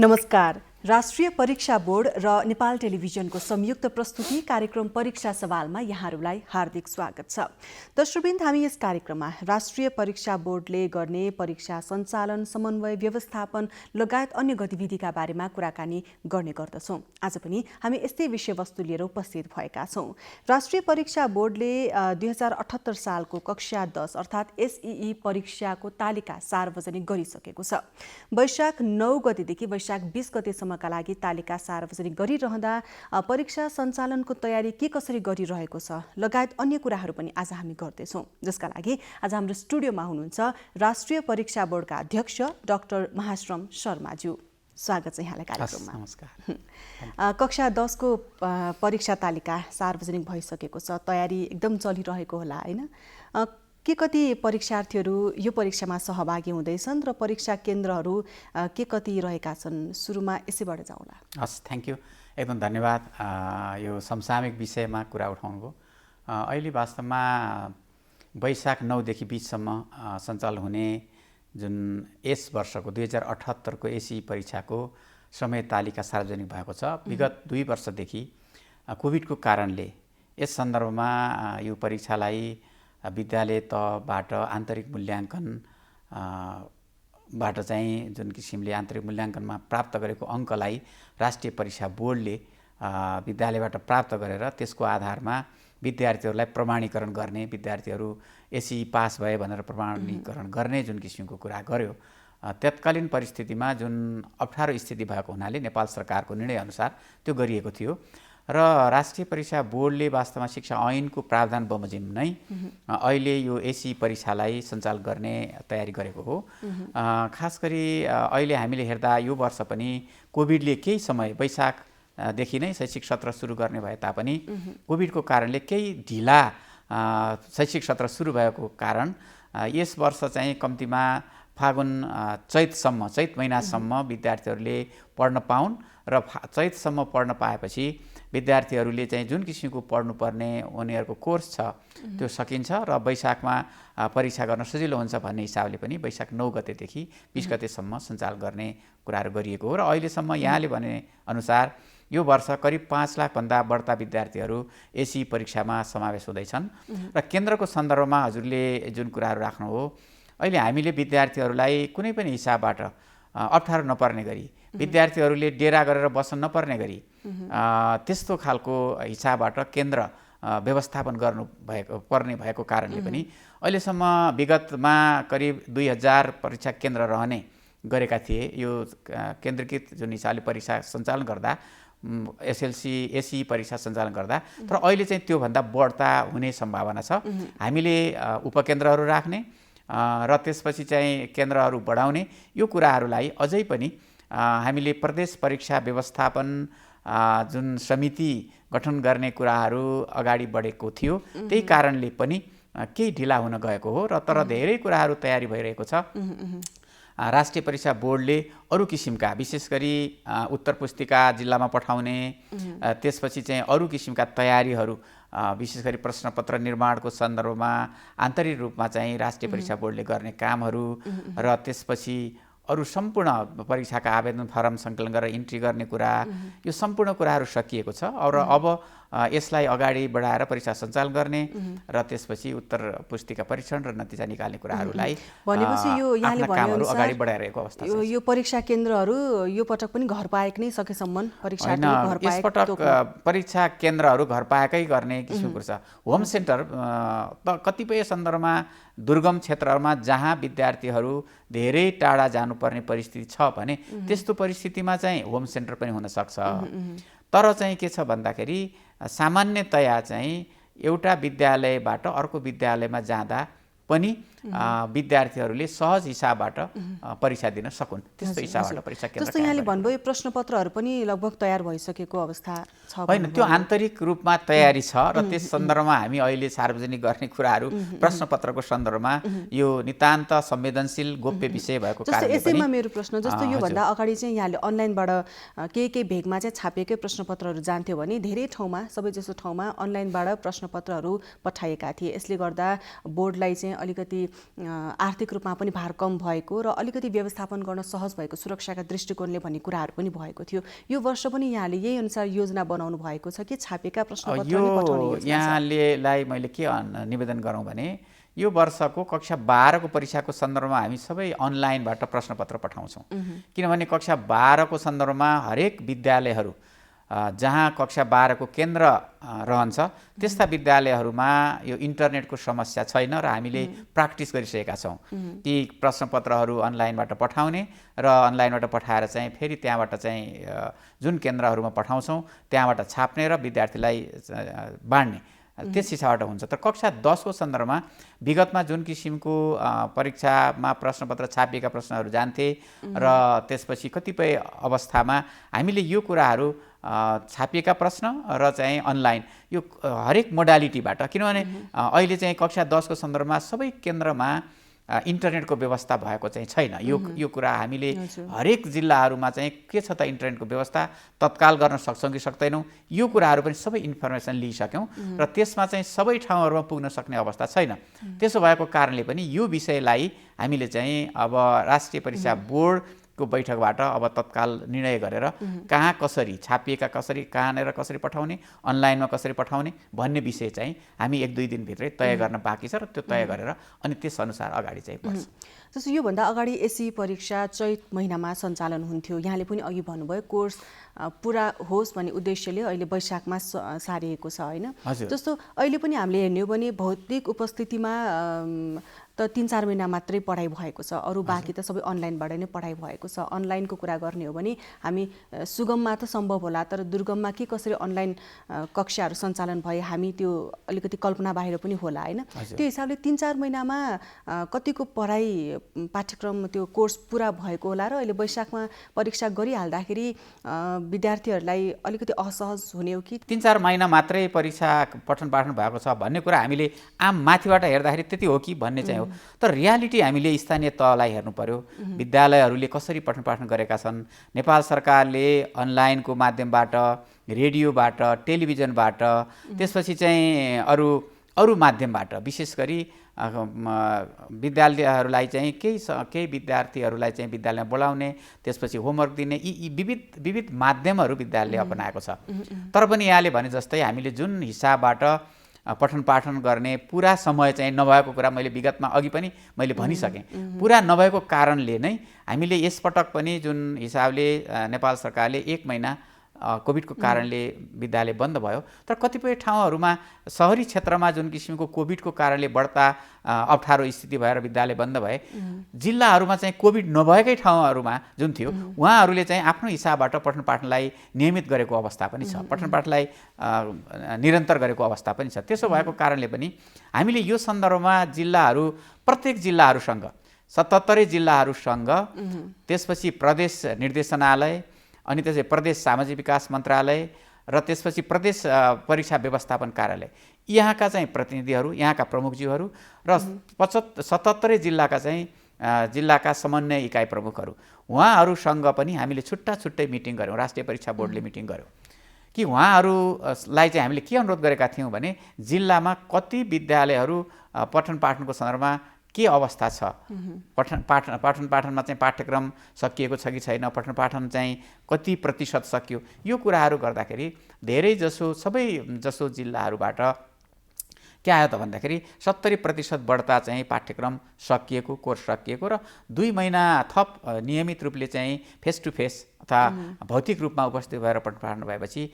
नमस्कार। राष्ट्रिय परीक्षा बोर्ड र नेपाल टेलिभिजनको संयुक्त प्रस्तुति कार्यक्रम परीक्षा सवालमा यहाँहरूलाई हार्दिक स्वागत छ। दर्शकवृन्द, हामी यस कार्यक्रममा राष्ट्रिय परीक्षा बोर्डले गर्ने परीक्षा सञ्चालन, समन्वय, व्यवस्थापन लगायत अन्य गतिविधिका बारेमा कुराकानी गर्ने गर्दछौँ। आज पनि हामी यस्तै विषयवस्तु लिएर उपस्थित भएका छौँ। राष्ट्रिय परीक्षा बोर्डले 2078 सालको कक्षा 10 अर्थात् एसईई परीक्षाको तालिका सार्वजनिक गरिसकेको छ। वैशाख 9 गतेदेखि वैशाख 20 गतेसम्म का लागि तालिका सार्वजनिक गरिरहँदा परीक्षा सञ्चालनको तयारी के कसरी गरिरहेको छ लगायत अन्य कुराहरू पनि आज हामी गर्दैछौँ। जसका लागि आज हाम्रो स्टुडियोमा हुनुहुन्छ राष्ट्रिय परीक्षा बोर्डका अध्यक्ष डाक्टर महाश्रम शर्माज्यू। स्वागत छ यहाँलाई कार्यक्रममा। नमस्कार। कक्षा 10 को परीक्षा तालिका सार्वजनिक भइसकेको छ, तयारी एकदम चलिरहेको होला हैन? के कति परीक्षार्थीहरू यो परीक्षामा सहभागी हुँदैछन् र परीक्षा केन्द्रहरू के कति रहेका छन्? सुरुमा यसैबाट जाउँला। हस्, थ्याङ्क यू, एकदम धन्यवाद। यो समसामयिक विषयमा कुरा उठाउनुभयो। अहिले वास्तवमा वैशाख 9 देखि 20 सम्म सञ्चालन हुने जुन यस वर्षको 2078 को एसईई परीक्षाको समय तालिका सार्वजनिक भएको छ। विगत 2 वर्षदेखि कोभिडको कारणले यस सन्दर्भमा यो परीक्षालाई विद्यालय तहबाट आन्तरिक मूल्याङ्कन बाट चाहिँ जुन किसिमले आन्तरिक मूल्याङ्कनमा प्राप्त गरेको अङ्कलाई राष्ट्रिय परीक्षा बोर्डले विद्यालयबाट प्राप्त गरेर त्यसको आधारमा विद्यार्थीहरूलाई प्रमाणीकरण गर्ने, विद्यार्थीहरू एसईई पास भए भनेर प्रमाणीकरण गर्ने जुन किसिमको कुरा गर्यो। तत्कालीन परिस्थितिमा जुन अप्ठ्यारो स्थिति भएको हुनाले नेपाल सरकारको निर्णयअनुसार त्यो गरिएको थियो र राष्ट्रिय परीक्षा बोर्डले वास्तवमा शिक्षा ऐनको प्रावधान बमोजिम नै अहिले यो एसईई परीक्षालाई सञ्चालन गर्ने तयारी गरेको हो। खास गरी अहिले हामीले हेर्दा यो वर्ष पनि कोभिडले केही समय वैशाखदेखि नै शैक्षिक सत्र सुरु गर्ने भए तापनि कोभिडको कारणले केही ढिला शैक्षिक सत्र सुरु भएको कारण यस वर्ष चाहिँ कम्तीमा फागुन चैत महिनासम्म विद्यार्थीहरूले पढ्न पाउन् र चैतसम्म पढ्न पाएपछि विद्यार्थीहरूले चाहिँ जुन किसिमको पढ्नुपर्ने उनीहरूको कोर्स छ त्यो सकिन्छ र वैशाखमा परीक्षा गर्न सजिलो हुन्छ भन्ने हिसाबले पनि वैशाख 9 गतेदेखि 20 गतेसम्म सञ्चालन गर्ने कुराहरू गरिएको हो। र अहिलेसम्म यहाँले भने अनुसार यो वर्ष करिब 5 लाखभन्दा बढ्ता विद्यार्थीहरू एसईई परीक्षामा समावेश हुँदैछन्। र केन्द्रको सन्दर्भमा हजुरले जुन कुराहरू राख्नु हो, अहिले हामीले विद्यार्थीहरूलाई कुनै पनि हिसाबबाट अप्ठ्यारो नपर्ने गरी, विद्यार्थीहरूले डेरा गरेर बस्न नपर्ने गरी त्यस्तो खालको हिसाबबाट केन्द्र व्यवस्थापन पर्ने भएको कारणले पनि अहिलेसम्म विगतमा करिब 2000 परीक्षा केन्द्र रहने गरेका थिए। यो केन्द्रीकृत जुन हिसाबले परीक्षा सञ्चालन गर्दा एसईई परीक्षा सञ्चालन गर्दा, तर अहिले चाहिँ त्योभन्दा बढ्ता हुने सम्भावना छ। हामीले उपकेन्द्रहरू राख्ने र त्यसपछि चाहिँ केन्द्रहरू बढाउने यो कुराहरूलाई अझै पनि हामीले प्रदेश परीक्षा व्यवस्थापन जुन समिति गठन गर्ने कुराहरू अगाडि बढेको थियो, त्यही कारणले पनि केही ढिला हुन गएको हो। र तर धेरै कुराहरू तयारी भइरहेको छ। राष्ट्रिय परीक्षा बोर्डले अरू किसिमका विशेष गरी उत्तर पुस्तिका जिल्लामा पठाउने, त्यसपछि चाहिँ अरू किसिमका तयारीहरू विशेष गरी प्रश्नपत्र निर्माणको सन्दर्भमा आन्तरिक रूपमा चाहिँ राष्ट्रिय परीक्षा बोर्डले गर्ने कामहरू र त्यसपछि अरू सम्पूर्ण परीक्षाका आवेदन फारम सङ्कलन गरेर इन्ट्री गर्ने कुरा, यो सम्पूर्ण कुराहरू सकिएको छ। अब यसलाई अगाडि बढाएर परीक्षा सञ्चालन गर्ने र त्यसपछि उत्तर पुस्तिका परीक्षण र नतिजा निकाल्ने कुराहरूलाई भनेपछि यो यहाँले कामहरू अगाडि बढाइरहेको अवस्था छ। यो परीक्षा केन्द्रहरू यो पटक पनि घर पाएकै नै सकेसम्म परीक्षार्थी घर पाएकै, यसपटक परीक्षा केन्द्रहरू घर पाएकै गर्ने किसिमको छ। होम सेन्टर कतिपय सन्दर्भमा दुर्गम क्षेत्रहरूमा जहाँ विद्यार्थीहरू धेरै टाढा जानुपर्ने परिस्थिति छ भने त्यस्तो परिस्थितिमा चाहिँ होम सेन्टर पनि हुन सक्छ। तर चाहिँ के छ भन्दाखेरि सामान्यतया चाहिँ एउटा विद्यालयबाट अर्को विद्यालयमा जाँदा पनि विद्यार्थीहरूले सहज हिसाबबाट परीक्षा दिन सकुन्, त्यस्तो हिसाबबाट परीक्षा केन्द्र। जस्तो यहाँले भन्नुभयो प्रश्नपत्रहरू पनि लगभग तयार भइसकेको अवस्था छ। होइन, त्यो आन्तरिक रूपमा तयारी छ र त्यस सन्दर्भमा हामी अहिले सार्वजनिक गर्ने कुराहरू प्रश्नपत्रको सन्दर्भमा यो नितान्त संवेदनशील गोप्य विषय भएको कारणले पनि। यसैमा मेरो प्रश्न, जस्तो योभन्दा अगाडि चाहिँ यहाँले अनलाइनबाट केही भेगमा चाहिँ छापिएकै प्रश्नपत्रहरू जान्थ्यो भने धेरै ठाउँमा, सबैजसो ठाउँमा अनलाइनबाट प्रश्नपत्रहरू पठाइएका थिए। यसले गर्दा बोर्डलाई चाहिँ अलिकति आर्थिक रूपमा पनि भार कम भएको र अलिकति व्यवस्थापन गर्न सहज भएको सुरक्षाका दृष्टिकोणले भन्ने कुराहरू पनि भएको थियो। यो वर्ष पनि यहाँले यही अनुसार योजना बनाउनु भएको छ कि छापिएका प्रश्नपत्र नै पठाउने योजना छ? यहाँलेलाई मैले के निवेदन गरौँ भने यो वर्षको कक्षा 12 को परीक्षाको सन्दर्भमा हामी सबै अनलाइनबाट प्रश्नपत्र पठाउँछौँ। किनभने कक्षा 12 को सन्दर्भमा हरेक विद्यालयहरू जहाँ कक्षा 12 को केन्द्र रहन्छ त्यस्ता विद्यालयहरूमा यो इन्टरनेटको समस्या छैन र हामीले प्र्याक्टिस गरिसकेका छौँ कि प्रश्नपत्रहरू अनलाइनबाट पठाउने र अनलाइनबाट पठाएर चाहिँ फेरि त्यहाँबाट चाहिँ जुन केन्द्रहरूमा पठाउँछौँ त्यहाँबाट छाप्ने र विद्यार्थीलाई बाँड्ने त्यस हिसाबबाट हुन्छ। तर कक्षा 10 को सन्दर्भमा विगतमा जुन किसिमको परीक्षामा प्रश्नपत्र छापिएका प्रश्नहरू जान्थे र त्यसपछि कतिपय अवस्थामा हामीले यो कुराहरू छापिएका प्रश्न र चाहिँ अनलाइन यो हरेक मोडालिटीबाट, किनभने अहिले चाहिँ कक्षा 10 को सन्दर्भमा सबै केन्द्रमा इन्टरनेटको व्यवस्था भएको चाहिँ छैन। यो कुरा हामीले हरेक जिल्लाहरूमा चाहिँ के छ त इन्टरनेटको व्यवस्था तत्काल गर्न सक्छौँ कि सक्दैनौँ यो कुराहरू पनि सबै इन्फर्मेसन लिइसक्यौँ र त्यसमा चाहिँ सबै ठाउँहरूमा पुग्न सक्ने अवस्था छैन। त्यसो भएको कारणले पनि यो विषयलाई हामीले चाहिँ अब राष्ट्रिय परीक्षा बोर्डको बैठकबाट अब तत्काल निर्णय गरेर कहाँ कसरी छापिएका कहाँनिर कसरी पठाउने, अनलाइनमा कसरी पठाउने भन्ने विषय चाहिँ हामी 1-2 दिनभित्रै तय गर्न बाँकी छ र त्यो तय गरेर अनि त्यसअनुसार अगाडि चाहिँ बढ्छ। जस्तो योभन्दा अगाडि एसई परीक्षा चैत महिनामा सञ्चालन हुन्थ्यो। यहाँले पनि अघि भन्नुभयो कोर्स पुरा होस् भन्ने उद्देश्यले अहिले वैशाखमा सारिएको छ होइन? जस्तो अहिले पनि हामीले हेर्ने हो भने भौतिक उपस्थितिमा त 3-4 महिना मात्रै पढाइ भएको छ, अरू बाँकी त सबै अनलाइनबाट नै पढाइ भएको छ। अनलाइनको कुरा गर्ने हो भने हामी सुगममा त सम्भव होला, तर दुर्गममा के कसरी अनलाइन कक्षाहरू सञ्चालन भए हामी त्यो अलिकति कल्पना बाहिर पनि होला होइन? त्यो हिसाबले 3-4 महिनामा कतिको पढाइ पाठ्यक्रम त्यो कोर्स पुरा भएको होला र अहिले वैशाखमा परीक्षा गरिहाल्दाखेरि विद्यार्थीहरूलाई अलिकति असहज हुने हो कि? 3-4 महिना मात्रै परीक्षा पठन पाठन भएको छ भन्ने कुरा हामीले आम माथिबाट हेर्दाखेरि त्यति हो कि भन्ने चाहिँ हो। तर रियालिटी हामीले स्थानीय तहलाई हेर्नु पर्यो। विद्यालयहरूले कसरी पठन पाठन गरेका छन्, नेपाल सरकारले अनलाइनको माध्यमबाट, रेडियोबाट, टेलिभिजनबाट, त्यसपछि चाहिँ अरू माध्यमबाट विशेष गरी विद्यालयहरूलाई चाहिँ केही विद्यार्थीहरूलाई चाहिँ विद्यालयमा बोलाउने, त्यसपछि होमवर्क दिने, यी विविध माध्यमहरू विद्यालयले अपनाएको छ। तर पनि यहाँले भने जस्तै हामीले जुन हिसाबबाट पठन पाठन गर्ने पुरा समय चाहिँ नभएको कुरा मैले विगतमा अघि पनि मैले भनिसकेँ। पुरा नभएको कारणले नै हामीले यसपटक पनि जुन हिसाबले नेपाल सरकारले 1 महिना कोभिडको कारणले विद्यालय बन्द भयो, तर कतिपय ठाउँहरूमा सहरी क्षेत्रमा जुन किसिमको कोभिडको कारणले बढ्ता अप्ठ्यारो स्थिति भएर विद्यालय बन्द भए, जिल्लाहरूमा चाहिँ कोभिड नभएकै ठाउँहरूमा जुन थियो उहाँहरूले चाहिँ आफ्नो हिसाबबाट पठन पाठनलाई नियमित गरेको अवस्था पनि छ, पठन पाठनलाई निरन्तर गरेको अवस्था पनि छ। त्यसो भएको कारणले पनि हामीले यो सन्दर्भमा प्रत्येक जिल्लाहरूसँग 77 जिल्लाहरूसँग त्यसपछि प्रदेश निर्देशनालय अनि त्यसै प्रदेश सामाजिक विकास मन्त्रालय र त्यसपछि प्रदेश परीक्षा व्यवस्थापन कार्यालय यहाँका चाहिँ प्रतिनिधिहरू, यहाँका प्रमुखज्यूहरू र 77 जिल्लाका चाहिँ जिल्लाका समन्वय इकाइ प्रमुखहरू उहाँहरूसँग पनि हामीले छुट्टै मिटिङ गऱ्यौँ। राष्ट्रिय परीक्षा बोर्डले मिटिङ गर्यो कि उहाँहरूलाई चाहिँ हामीले के अनुरोध गरेका थियौँ भने जिल्लामा कति विद्यालयहरू पठन पाठनको सन्दर्भमा के अवस्था छ, पठन पाठनमा चाहिँ पाठ्यक्रम सकिएको छ कि छैन, पठन पाठन चाहिँ कति प्रतिशत सकियो, यो कुराहरू गर्दाखेरि सबै जसो जिल्लाहरूबाट के आयो त भन्दाखेरि 70% बढ्ता चाहिँ पाठ्यक्रम सकिएको, कोर्स सकिएको र 2 महिना थप नियमित रूपले चाहिँ फेस टु फेस अथवा भौतिक रूपमा उपस्थित भएर पठन पाठन भएपछि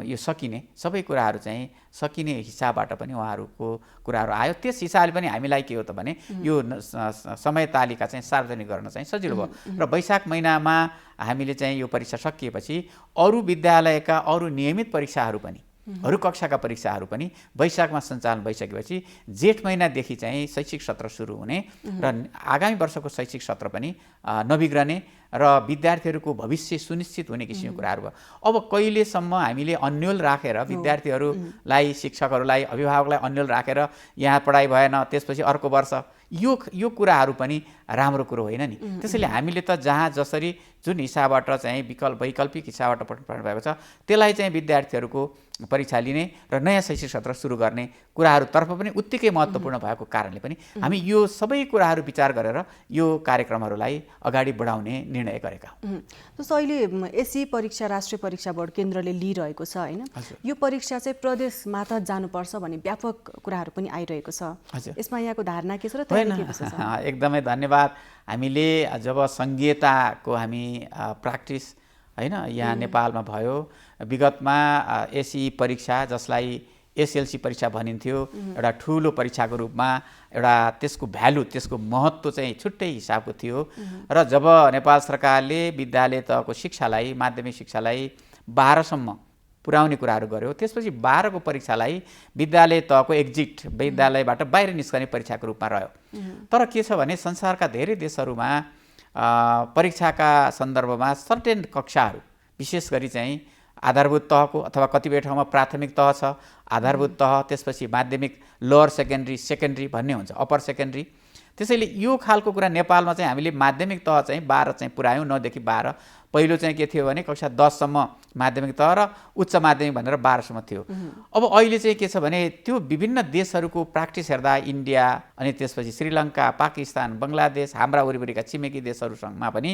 यो सकिने सबै कुराहरू चाहिँ सकिने हिसाबबाट पनि उहाँहरूको कुराहरू आयो। त्यस हिसाबले पनि हामीलाई के हो त भने यो समय तालिका चाहिँ सार्वजनिक गर्न चाहिँ सजिलो भयो र वैशाख महिनामा हामीले चाहिँ यो परीक्षा सकिएपछि अरू विद्यालयका अरू नियमित परीक्षाहरू पनि अरू कक्षाका परीक्षाहरू पनि वैशाखमा सञ्चालन भइसकेपछि जेठ महिनादेखि चाहिँ शैक्षिक सत्र सुरु हुने र आगामी वर्षको शैक्षिक सत्र पनि नबिग्रने र विद्यार्थीहरूको भविष्य सुनिश्चित हुने किसिमको कुराहरू भयो। अब कहिलेसम्म हामीले अन्यल राखेर विद्यार्थीहरूलाई, शिक्षकहरूलाई, अभिभावकलाई अन्यल राखेर यहाँ पढाइ भएन त्यसपछि अर्को वर्ष यो कुराहरू पनि राम्रो कुरो होइन नि। त्यसैले हामीले त जहाँ जसरी जुन हिसाबबाट चाहिँ वैकल्पिक हिसाबबाट पठन पाठन भएको छ त्यसलाई चाहिँ विद्यार्थीहरूको परीक्षा लिने र नयाँ शैक्षिक सत्र सुरु गर्ने कुराहरूतर्फ पनि उत्तिकै महत्त्वपूर्ण भएको कारणले पनि हामी यो सबै कुराहरू विचार गरेर यो कार्यक्रमहरूलाई अगाडि बढाउने निर्णय गरेका हौँ। जस्तो अहिले एसी परीक्षा राष्ट्रिय परीक्षा बोर्ड केन्द्रले लिइरहेको छ होइन, यो परीक्षा चाहिँ प्रदेशमा त जानुपर्छ भन्ने व्यापक कुराहरू पनि आइरहेको छ। यसमा यहाँको धारणा के छ र तयारी के छ? एकदमै धन्यवाद। हामीले जब सङ्घीयताको हामी प्र्याक्टिस होइन यहाँ नेपालमा भयो, विगतमा एसी परीक्षा जसलाई एसएलसी परीक्षा भनिन्थ्यो, एउटा ठुलो परीक्षाको रूपमा एउटा त्यसको भ्यालु, त्यसको महत्त्व चाहिँ छुट्टै हिसाबको थियो। र जब नेपाल सरकारले विद्यालय तहको शिक्षालाई, माध्यमिक शिक्षालाई 12सम्म पुर्याउने कुराहरू गर्यो, त्यसपछि 12को परीक्षालाई विद्यालय तहको एक्जिट, विद्यालयबाट बाहिर निस्कने परीक्षाको रूपमा रह्यो। तर के छ भने संसारका धेरै देशहरूमा परीक्षाका सन्दर्भमा सर्टेन कक्षाहरू, विशेष गरी चाहिँ आधारभूत तहको अथवा कतिपय ठाउँमा प्राथमिक तह छ, आधारभूत तह, त्यसपछि माध्यमिक, लोअर सेकेन्ड्री, सेकेन्ड्री भन्ने हुन्छ, अप्पर सेकेन्ड्री। त्यसैले यो खालको कुरा नेपालमा चाहिँ हामीले माध्यमिक तह चाहिँ 12 चाहिँ पुर्यायौँ, 9 देखि 12। पहिलो चाहिँ के थियो भने कक्षा 10सम्म माध्यमिक तह र उच्च माध्यमिक भनेर 12सम्म थियो। अब अहिले चाहिँ के छ भने त्यो विभिन्न देशहरूको प्र्याक्टिस हेर्दा इन्डिया, अनि त्यसपछि श्रीलङ्का, पाकिस्तान, बङ्गलादेश, हाम्रा वरिपरिका छिमेकी देशहरूसँगमा पनि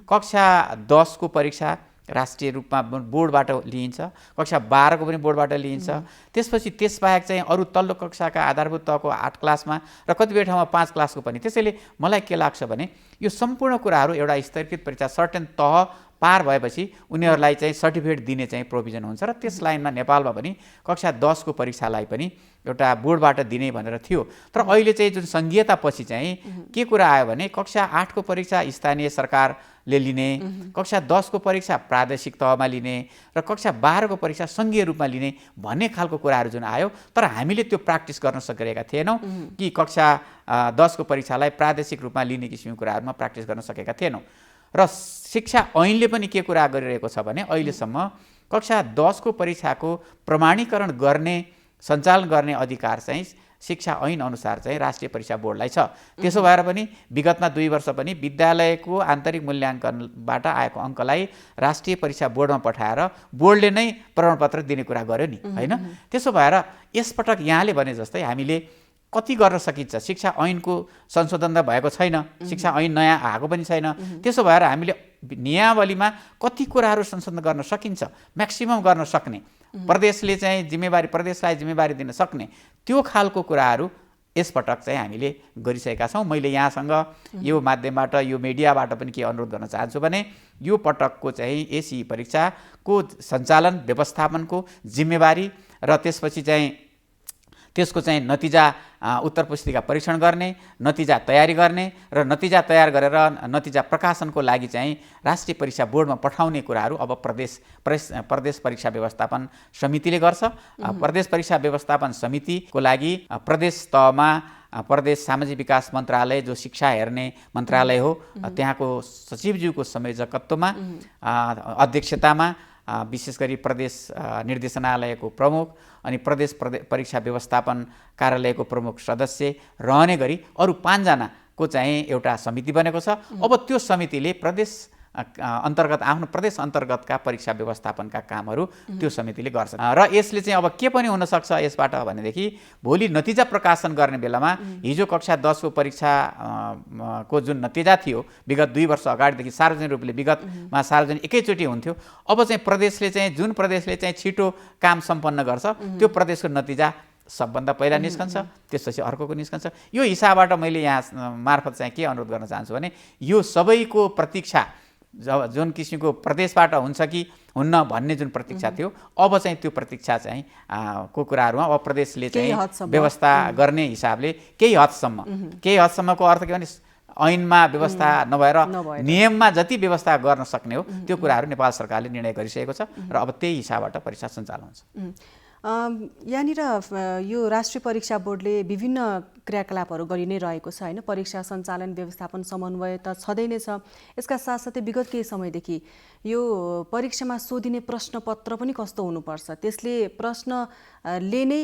कक्षा 10को परीक्षा राष्ट्रिय रूपमा बोर्डबाट लिइन्छ, कक्षा 12को पनि बोर्डबाट लिइन्छ। त्यसपछि त्यसबाहेक चाहिँ अरू तल्लो कक्षाका आधारभूत तहको 8 क्लासमा र कतिपय ठाउँमा 5 क्लासको पनि। त्यसैले मलाई के लाग्छ भने यो सम्पूर्ण कुराहरू एउटा स्तरीकृत परीक्षा सर्टेन तह पार भएपछि उनीहरूलाई चाहिँ सर्टिफिकेट दिने चाहिँ प्रोभिजन हुन्छ र त्यस लाइनमा नेपालमा पनि कक्षा 10को परीक्षालाई पनि एउटा बोर्डबाट दिने भनेर थियो। तर अहिले चाहिँ जुन सङ्घीयतापछि चाहिँ के कुरा आयो भने कक्षा 8को परीक्षा स्थानीय सरकारले लिने, कक्षा 10को परीक्षा प्रादेशिक तहमा लिने र कक्षा 12को परीक्षा सङ्घीय रूपमा लिने भन्ने खालको कुराहरू जुन आयो, तर हामीले त्यो प्र्याक्टिस गर्न सकिरहेका थिएनौँ कि कक्षा 10को परीक्षालाई प्रादेशिक रूपमा लिने किसिमको कुराहरूमा प्र्याक्टिस गर्न सकेका थिएनौँ। र शिक्षा ऐनले पनि के कुरा गरिरहेको छ भने अहिलेसम्म कक्षा 10को परीक्षाको प्रमाणीकरण गर्ने, सञ्चालन गर्ने अधिकार चाहिँ शिक्षा ऐन अनुसार चाहिँ राष्ट्रिय परीक्षा बोर्डलाई छ। त्यसो भएर पनि विगतमा 2 वर्ष पनि विद्यालयको आन्तरिक मूल्याङ्कनबाट आएको अङ्कलाई राष्ट्रिय परीक्षा बोर्डमा पठाएर बोर्डले नै प्रमाणपत्र दिने कुरा गर्यो नि, होइन? त्यसो भएर यसपटक यहाँले भने जस्तै हामीले कति गर्न सकिन्छ? शिक्षा ऐनको संशोधन त भएको छैन, शिक्षा ऐन नयाँ आएको पनि छैन। त्यसो भएर हामीले नियमावलीमा कति कुराहरू संशोधन गर्न सकिन्छ, म्याक्सिमम गर्न सक्ने, प्रदेशले चाहिँ जिम्मेवारी, प्रदेशलाई जिम्मेवारी दिन सक्ने त्यो खालको कुराहरू यसपटक चाहिँ हामीले गरिसकेका छौँ। मैले यहाँसँग यो माध्यमबाट, यो मिडियाबाट पनि के अनुरोध गर्न चाहन्छु भने यो पटकको चाहिँ एसी परीक्षाको सञ्चालन व्यवस्थापनको जिम्मेवारी र त्यसपछि चाहिँ त्यसको चाहिँ नतिजा उत्तर पुस्तिका परीक्षण गर्ने, नतिजा तयारी गर्ने र नतिजा तयार गरेर नतिजा प्रकाशनको लागि चाहिँ राष्ट्रिय परीक्षा बोर्डमा पठाउने कुराहरू अब प्रदेश परीक्षा व्यवस्थापन समितिले गर्छ। प्रदेश परीक्षा व्यवस्थापन समितिको लागि प्रदेश तहमा प्रदेश सामाजिक विकास मन्त्रालय, जो शिक्षा हेर्ने मन्त्रालय हो, त्यहाँको सचिवज्यूको संयोजकत्वमा, अध्यक्षतामा विशेष गरी प्रदेश निर्देशनालयको प्रमुख अनि प्रदेश परीक्षा व्यवस्थापन कार्यालयको प्रमुख सदस्य रहने गरी अरू 5 जनाको चाहिँ एउटा समिति बनेको छ। अब त्यो समितिले प्रदेश अन्तर्गत, आफ्नो प्रदेश अन्तर्गतका परीक्षा व्यवस्थापनका कामहरू त्यो समितिले गर्छ। र यसले चाहिँ अब के पनि हुनसक्छ यसबाट भनेदेखि भोलि नतिजा प्रकाशन गर्ने बेलामा हिजो कक्षा 10को परीक्षा को जुन नतिजा थियो विगत 2 वर्ष अगाडिदेखि सार्वजनिक रूपले विगतमा सार्वजनिक एकैचोटि हुन्थ्यो, अब चाहिँ प्रदेशले चाहिँ जुन प्रदेशले चाहिँ छिटो काम सम्पन्न गर्छ त्यो प्रदेशको नतिजा सबभन्दा पहिला निस्कन्छ, त्यसपछि अर्कोको निस्कन्छ। यो हिसाबबाट मैले यहाँ मार्फत चाहिँ के अनुरोध गर्न चाहन्छु भने यो सबैको प्रतीक्षा जुन किसिमको प्रदेशबाट हुन्छ कि हुन्न भन्ने जुन प्रतीक्षा थियो, अब चाहिँ त्यो प्रतीक्षा चाहिँ को कुराहरूमा अब प्रदेशले चाहिँ व्यवस्था गर्ने हिसाबले केही हदसम्मको अर्थ के भने ऐनमा व्यवस्था नभएर नियममा जति व्यवस्था गर्न सक्ने हो त्यो कुराहरू नेपाल सरकारले निर्णय गरिसकेको छ र अब त्यही हिसाबबाट परीक्षा सञ्चालन हुन्छ। यहाँनिर यो राष्ट्रिय परीक्षा बोर्डले विभिन्न क्रियाकलापहरू गरि नै रहेको छ होइन, परीक्षा सञ्चालन व्यवस्थापन समन्वय त छँदै नै छ। यसका साथसाथै विगत केही समयदेखि यो परीक्षामा सोधिने प्रश्नपत्र पनि कस्तो हुनुपर्छ, त्यसले प्रश्नले नै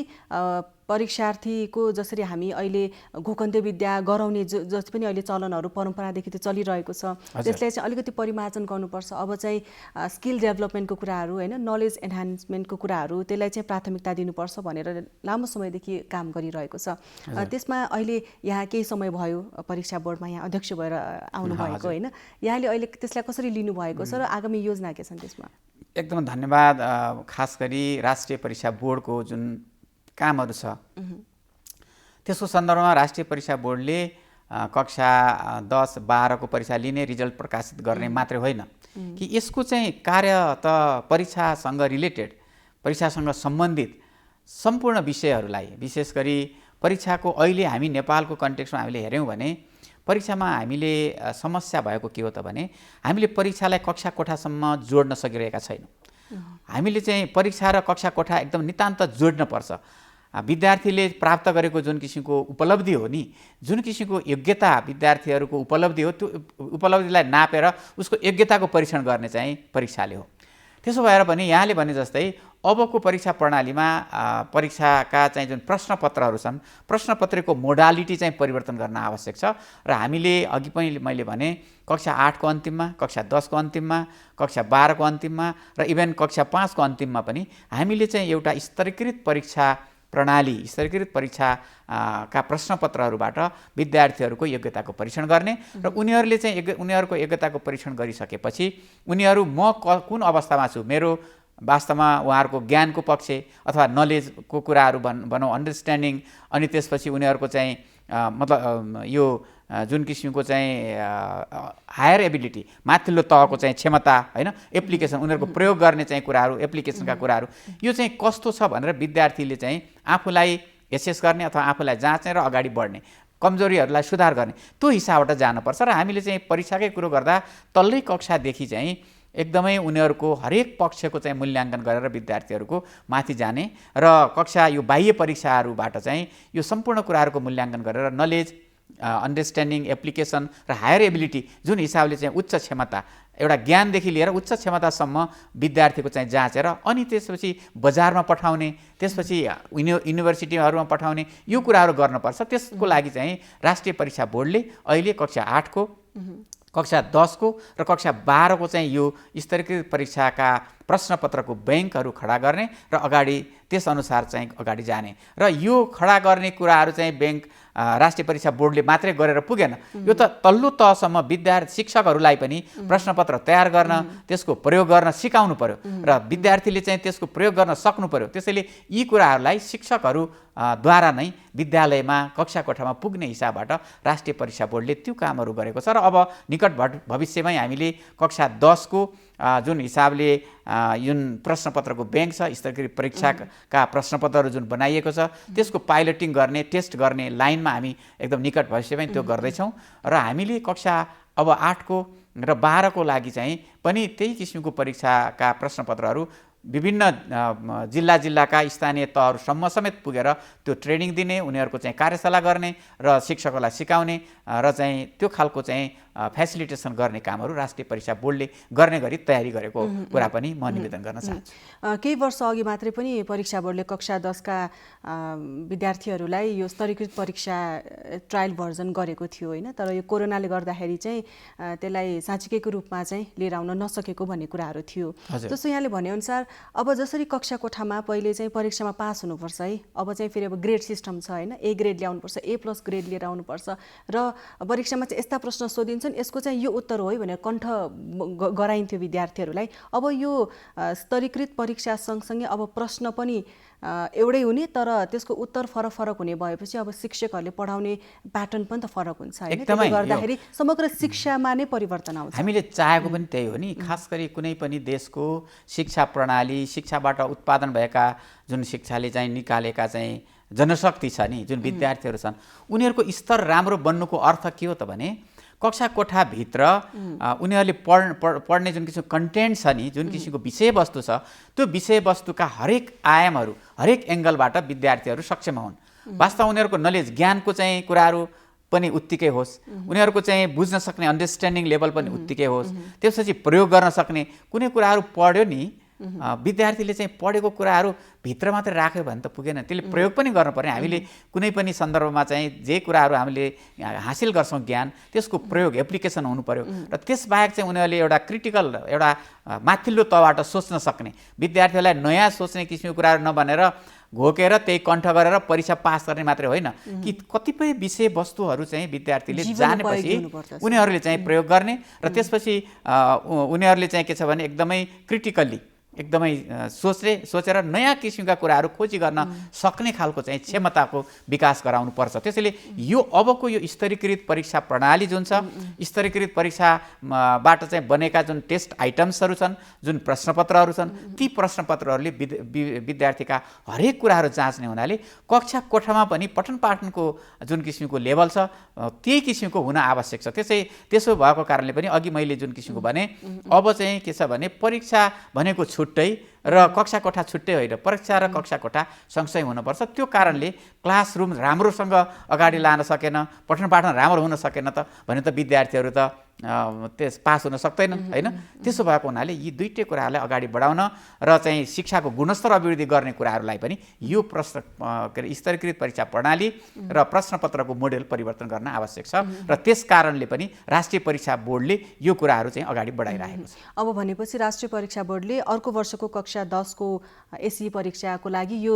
परीक्षार्थीको जसरी हामी अहिले घोकन्ते विद्या गराउने जति पनि अहिले चलनहरू परम्परादेखि त्यो चलिरहेको छ, त्यसलाई चाहिँ अलिकति परिमार्जन गर्नुपर्छ। अब चाहिँ स्किल डेभलपमेन्टको कुराहरू होइन, नलेज एन्हान्समेन्टको कुराहरू, त्यसलाई चाहिँ प्राथमिकता दिनुपर्छ भनेर लामो समयदेखि काम गरिरहेको छ। त्यसमा अहिले यहाँ केही समय भयो परीक्षा बोर्डमा यहाँ अध्यक्ष भएर आउनुभएको होइन, यहाँले अहिले त्यसलाई कसरी लिनुभएको छ र आगामी योजना के छन् त्यसमा? एकदम धन्यवाद। खास गरी राष्ट्रिय परीक्षा बोर्डको जुन कामहरू छ त्यसको सन्दर्भमा राष्ट्रिय परीक्षा बोर्डले कक्षा 10-12 को परीक्षा लिने, रिजल्ट प्रकाशित गर्ने मात्रै होइन कि यसको चाहिँ कार्य त परीक्षासँग रिलेटेड, परीक्षासँग सम्बन्धित सम्पूर्ण विषयहरूलाई, विशेष गरी परीक्षाको अहिले हामी नेपालको कन्टेक्स्टमा हामीले हेऱ्यौँ भने परीक्षामा हामीले समस्या भएको के हो त भने हामीले परीक्षालाई कक्षा कोठासम्म जोड्न सकिरहेका छैनौँ। हामीले चाहिँ परीक्षा र कक्षा कोठा एकदम नितान्त जोड्न पर्छ। विद्यार्थीले प्राप्त गरेको जुन किसिमको उपलब्धि हो नि, जुन किसिमको योग्यता विद्यार्थीहरूको उपलब्धि हो, त्यो उपलब्धिलाई नापेर उसको योग्यताको परीक्षण गर्ने चाहिँ परीक्षाले हो। त्यसो भएर पनि यहाँले भने जस्तै अबको परीक्षा प्रणालीमा परीक्षाका चाहिँ जुन प्रश्नपत्रहरू छन्, प्रश्नपत्रको मोडालिटी चाहिँ परिवर्तन गर्न आवश्यक छ। र हामीले अघि पनि मैले भने कक्षा 8 को अन्तिममा, कक्षा 10 को अन्तिममा, कक्षा 12 को अन्तिममा र इभन कक्षा 5 को अन्तिममा पनि हामीले चाहिँ एउटा स्तरीकृत परीक्षा प्रणाली, स्तरीकृत परीक्षा का प्रश्नपत्रहरूबाट विद्यार्थीहरूको योग्यताको परीक्षण गर्ने र उनीहरूले चाहिँ उनीहरूको योग्यताको परीक्षण गरिसकेपछि उनीहरू म कुन अवस्थामा छु, मेरो वास्तवमा उहाँहरूको ज्ञानको पक्ष अथवा नलेजको कुराहरू भनौँ, अन्डरस्ट्यान्डिङ, अनि त्यसपछि उनीहरूको चाहिँ मतलब यो जुन किसिमको चाहिँ हायर एबिलिटी, माथिल्लो तहको चाहिँ क्षमता होइन, एप्लिकेसन, उनीहरूको प्रयोग गर्ने चाहिँ कुराहरू, एप्लिकेसनका कुराहरू, यो चाहिँ कस्तो छ भनेर विद्यार्थीले चाहिँ आफूलाई एसेस गर्ने अथवा आफूलाई जाँच्ने र अगाडि बढ्ने, कमजोरीहरूलाई सुधार गर्ने, त्यो हिसाबबाट जानुपर्छ। र हामीले चाहिँ परीक्षाकै कुरो गर्दा तल्लै कक्षादेखि चाहिँ एकदमै उनीहरूको हरेक पक्षको चाहिँ मूल्याङ्कन गरेर विद्यार्थीहरूको माथि जाने र कक्षा यो बाह्य परीक्षाहरूबाट चाहिँ यो सम्पूर्ण कुराहरूको मूल्याङ्कन गरेर नलेज, अन्डरस्ट्यान्डिङ, एप्लिकेसन र हायर एबिलिटी जुन हिसाबले चाहिँ उच्च क्षमता, एउटा ज्ञानदेखि लिएर उच्च क्षमतासम्म विद्यार्थीको चाहिँ जाँचेर अनि त्यसपछि बजारमा पठाउने, त्यसपछि युनिभर्सिटीहरूमा पठाउने, यो कुराहरू गर्नुपर्छ। त्यसको लागि चाहिँ राष्ट्रिय परीक्षा बोर्डले अहिले कक्षा 8 को, कक्षा 10 को र कक्षा 12 को चाहिँ यो स्तरीकृत परीक्षाका प्रश्नपत्रको ब्याङ्कहरू खडा गर्ने र अगाडि त्यसअनुसार चाहिँ अगाडि जाने। र यो खडा गर्ने कुराहरू चाहिँ ब्याङ्क राष्ट्रिय परीक्षा बोर्डले मात्रै गरेर पुगेन, यो त तल्लो तहसम्म विद्यार्थी शिक्षकहरूलाई पनि प्रश्नपत्र तयार गर्न, त्यसको प्रयोग गर्न सिकाउनु पर्यो र विद्यार्थीले चाहिँ त्यसको प्रयोग गर्न सक्नु पर्यो। त्यसैले यी कुराहरूलाई शिक्षकहरूद्वारा नै विद्यालयमा, कक्षा कोठामा पुग्ने हिसाबबाट राष्ट्रिय परीक्षा बोर्डले त्यो कामहरू गरेको छ। र अब निकट भविष्यमै हामीले कक्षा 10 को जुन हिसाबले जुन प्रश्नपत्रको ब्याङ्क छ, स्तरीकृत परीक्षाका प्रश्नपत्रहरू जुन बनाइएको छ, त्यसको पाइलटिङ गर्ने, टेस्ट गर्ने लाइनमा हामी एकदम निकट भविष्यमै त्यो गर्दैछौँ। र हामीले कक्षा अब 8 को र 12 को लागि चाहिँ पनि त्यही किसिमको परीक्षाका प्रश्नपत्रहरू विभिन्न जिल्लाका स्थानीय तहहरूसम्म समेत पुगेर त्यो ट्रेनिङ दिने, उनीहरूको चाहिँ कार्यशाला गर्ने र शिक्षकहरूलाई सिकाउने र चाहिँ त्यो खालको चाहिँ फेसिलिटेसन गर्ने कामहरू राष्ट्रिय परीक्षा बोर्डले गर्ने गरी तयारी गरेको कुरा पनि म निवेदन गर्न चाहन्छु। केही वर्ष अघि मात्रै पनि परीक्षा बोर्डले कक्षा 10 का विद्यार्थीहरूलाई यो स्तरीकृत परीक्षा ट्रायल भर्जन गरेको थियो होइन, तर यो कोरोनाले गर्दाखेरि चाहिँ त्यसलाई साँच्चीकैको रूपमा चाहिँ लिएर आउन नसकेको भन्ने कुराहरू थियो। जस्तो यहाँले भनेअनुसार अब जसरी कक्षा कोठामा पहिले चाहिँ परीक्षामा पास हुनुपर्छ है, अब चाहिँ फेरि अब ग्रेड सिस्टम छ होइन, ए ग्रेड ल्याउनुपर्छ, A+ ग्रेड लिएर आउनुपर्छ र परीक्षामा चाहिँ यस्ता प्रश्न सोधिन्छन्, यसको चाहिँ यो उत्तर हो भनेर कण्ठ गराइन्थ्यो विद्यार्थीहरूलाई। अब यो स्तरीकृत परीक्षा सँगसँगै अब प्रश्न पनि एउटै हुने तर त्यसको उत्तर फरक फरक हुने भएपछि अब शिक्षकहरूले पढाउने प्याटर्न पनि त फरक हुन्छ होइन, त्यसले गर्दाखेरि समग्र शिक्षामा नै परिवर्तन आउँछ। हामीले चाहेको पनि त्यही हो नि। खास गरी कुनै पनि देशको शिक्षा प्रणाली, शिक्षाबाट उत्पादन भएका जुन शिक्षाले चाहिँ निकालेका चाहिँ जनशक्ति छ नि, जुन विद्यार्थीहरू छन्, उनीहरूको स्तर राम्रो बन्नुको अर्थ के हो त भने कक्षा कोठाभित्र उनीहरूले पढ्ने जुन किसिमको कन्टेन्ट छ नि, जुन किसिमको विषयवस्तु छ, त्यो विषयवस्तुका हरेक आयामहरू, हरेक एङ्गलबाट विद्यार्थीहरू सक्षम हुन्। वास्तवमा उनीहरूको नलेज, ज्ञानको चाहिँ कुराहरू पनि उत्तिकै होस्, उनीहरूको चाहिँ बुझ्न सक्ने अन्डरस्ट्यान्डिङ लेभल पनि उत्तिकै होस्, त्यसपछि प्रयोग गर्न सक्ने कुनै कुराहरू पढ्यो नि विद्यार्थीले चाहिँ पढेको कुराहरू भित्र मात्रै राख्यो भने त पुगेन, त्यसले प्रयोग पनि गर्नुपर्ने। हामीले कुनै पनि सन्दर्भमा चाहिँ जे कुराहरू हामीले हासिल गर्छौँ ज्ञान, त्यसको प्रयोग एप्लिकेसन हुनु पर्यो। र त्यसबाहेक चाहिँ उनीहरूले एउटा क्रिटिकल, एउटा माथिल्लो तहबाट सोच्न सक्ने, विद्यार्थीहरूलाई नयाँ सोच्ने किसिमको कुराहरू नभनेर घोकेर त्यही कण्ठ गरेर परीक्षा पास गर्ने मात्रै होइन कि कतिपय विषयवस्तुहरू चाहिँ विद्यार्थीले जानेपछि उनीहरूले चाहिँ प्रयोग गर्ने र त्यसपछि उनीहरूले चाहिँ के छ भने एकदमै क्रिटिकल्ली, एकदमै सोचेर नयाँ किसिमका कुराहरू खोजी गर्न सक्ने खालको चाहिँ क्षमताको विकास गराउनुपर्छ। त्यसैले यो अबको यो स्तरीकृत परीक्षा प्रणाली जुन छ, स्तरीकृत परीक्षाबाट चाहिँ बनेका जुन टेस्ट आइटम्सहरू छन्, जुन प्रश्नपत्रहरू छन्, ती प्रश्नपत्रहरूले विद्यार्थीका हरेक कुराहरू जाँच्ने हुनाले कक्षा कोठामा पनि पठन पाठनको जुन किसिमको लेभल छ त्यही किसिमको हुन आवश्यक छ। त्यसो भएको कारणले पनि अघि मैले जुन किसिमको भने अब चाहिँ के छ भने परीक्षा भनेको छुट्टै र कक्षा कोठा छुट्टै होइन, परीक्षा र कक्षा कोठा सँगसँगै हुनुपर्छ। त्यो कारणले क्लासरुम राम्रोसँग अगाडि लान सकेन, पठन पाठन राम्रो हुन सकेन त भने त विद्यार्थीहरू त त्यस पास हुन सक्दैनन् होइन। त्यसो भएको हुनाले यी दुईटै कुराहरूलाई अगाडि बढाउन र चाहिँ शिक्षाको गुणस्तर अभिवृद्धि गर्ने कुराहरूलाई पनि यो स्तरीकृत परीक्षा प्रणाली र प्रश्नपत्रको मोडेल परिवर्तन गर्न आवश्यक छ र त्यस कारणले पनि राष्ट्रिय परीक्षा बोर्डले यो कुराहरू चाहिँ अगाडि बढाइरहेको छ। अब भनेपछि राष्ट्रिय परीक्षा बोर्डले अर्को वर्षको कक्षा 10 को एसई परीक्षाको लागि यो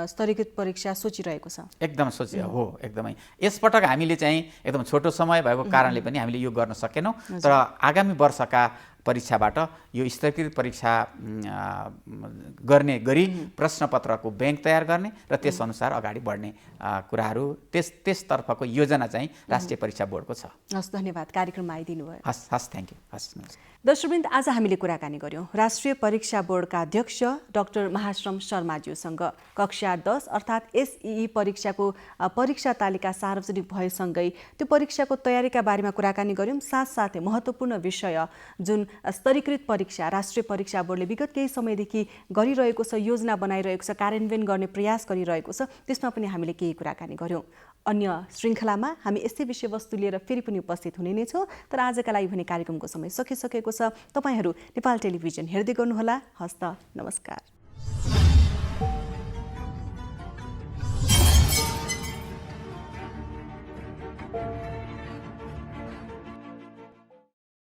स्तरीकृत परीक्षा सोचिरहेको छ। एकदम हो, एकदमै। यसपटक हामीले चाहिँ एकदम छोटो समय भएको कारणले पनि हामीले यो गर्न सकेनौँ, तर आगामी वर्षका परीक्षाबाट यो स्तरीकृत परीक्षा गर्ने गरी प्रश्नपत्रको ब्याङ्क तयार गर्ने र त्यसअनुसार अगाडि बढ्ने कुराहरू त्यसतर्फको योजना चाहिँ राष्ट्रिय परीक्षा बोर्डको छ। हस्, धन्यवाद कार्यक्रममा आइदिनु भयो। हस्, थ्याङ्क यू। हस्, नमस्कार। दर्शकवृन्द, आज हामीले कुराकानी गर्यौँ राष्ट्रिय परीक्षा बोर्डका अध्यक्ष डाक्टर महाश्रम शर्माज्यूसँग कक्षा 10 अर्थात् एसई परीक्षाको परीक्षा तालिका सार्वजनिक भएसँगै त्यो परीक्षाको तयारीका बारेमा कुराकानी गर्यौँ। साथसाथै महत्त्वपूर्ण विषय जुन स्तरीकृत परीक्षा राष्ट्रिय परीक्षा बोर्डले विगत केही समयदेखि गरिरहेको छ, योजना बनाइरहेको छ, कार्यान्वयन गर्ने प्रयास गरिरहेको छ, त्यसमा पनि हामीले केही कुराकानी गर्यौँ। अन्य श्रृङ्खलामा हामी यस्तै विषयवस्तु लिएर फेरि पनि उपस्थित हुने नै छौँ। तर आजका लागि भने कार्यक्रमको समय सकिसकेको छ। तपाईहरू नेपाल टेलिभिजन हेर्दै गर्नुहोला। हस्त, नमस्कार।